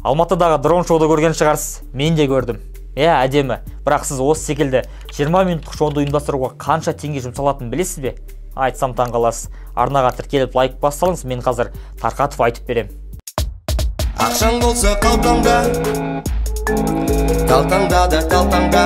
Алматыдағы дрон шоуды көрген шығарсыз, мен де көрдім. Әдемі, бірақ сіз осы секілді 20 минуттық шоуды ұйымдастыруға қанша теңге жұмсалатынын білесіз бе? Айтсам таңғаласыз. Арнаға тіркеліп лайк бассаңыз, мен қазір тарқатып айтып берем. Ақшаң болса қалтаңда, қалтаңда да қалтаңда.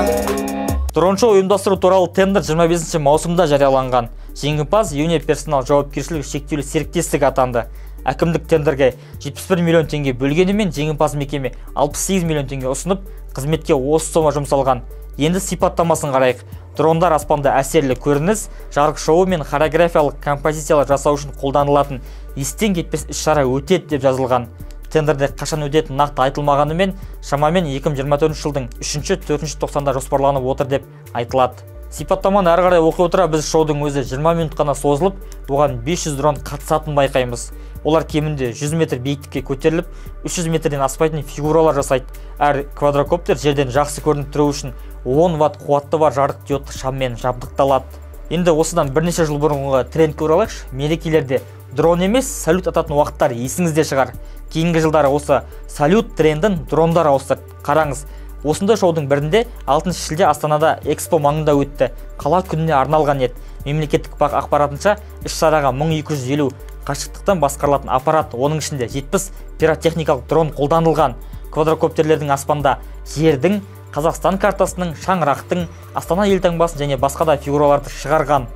Дрон шоу ұйымдастыру туралы тендер 25 маусымда жарияланған. Жеңімпаз Юне персонал жауапкершілігі шектеулі серіктестік атанды. Әкімдік тендерге 71 миллион теңге бөлгенімен жеңімпаз мекеме 68 миллион теңге ұсынып, қызметке осы сома жұмсалған. Енді сипаттамасын қарайық. Дрондар аспанда әсерлі көрініс, жарық шоуы мен хореографиялық композициялар жасау үшін қолданылатын естен кетпес іс-шара өтеді деп жазылған. Тендерде қашан өтетін нақты айтылмағанымен, шамамен 2024 жылдың 3-4 тоқсанда жоспарланып отыр деп айтылады. Сипаттаманы әрі қарай оқи отыра біз шоудың өзі 20 минут қана созылып, оған 500 дрон қатысатынын байқаймыз. Олар кемінде 100 метр биіктікке көтеріліп, 300 метрден аспайтын фигуралар жасайды. Әр квадрокоптер жерден жақсы көрініп тұру үшін 10 ватт қуаты бар жарық диодты шаммен жабдықталады. Енді осыдан бірнеше жыл бұрынғы трендке оралайықшы. Мерекелерде дрон емес, салют ататын уақыттар есіңізде шығар. Кейінгі жылдары осы салют трендін дрондар ауыстырды. Қараңыз, осындай шоудың бірінде 6 шілде Астанада экспо маңында өтті. Қала күніне арналған еді. Мемлекеттік бақ ақпаратынша іс-шараға 1250 қашықтықтан басқарылатын аппарат, оның ішінде 70 пиротехникалық дрон қолданылған. Квадрокоптерлердің аспанда жердің, Қазақстан картасының, шаңырақтың, Астана елтаңбасын және басқа да фигураларды шығарған.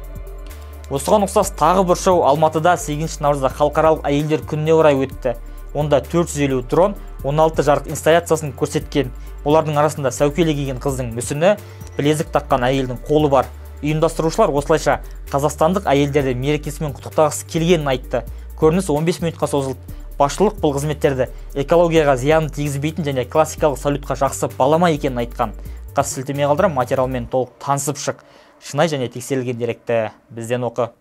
Осыған ұқсас тағы бір шоу Алматыда 8 наурызда халықаралық әйелдер күніне орай өтті. Онда 450 дрон 16 жарық инсталляциясын көрсеткен. Олардың арасында сәукеле киген қыздың мүсіні, білезік таққан әйелдің қолы бар. Ұйымдастырушылар осылайша қазақстандық әйелдерді мерекесімен құттықтағысы келгенін айтты. Көрініс 15 минутқа созылды. Басшылық бұл қызметтерді экологияға зиянын тигізбейтін және классикалық салютқа жақсы балама екенін айтқан. Сілтеме қалдырам, материалмен толық танысып шық. Шынайы және тексерілген деректі бізден оқы.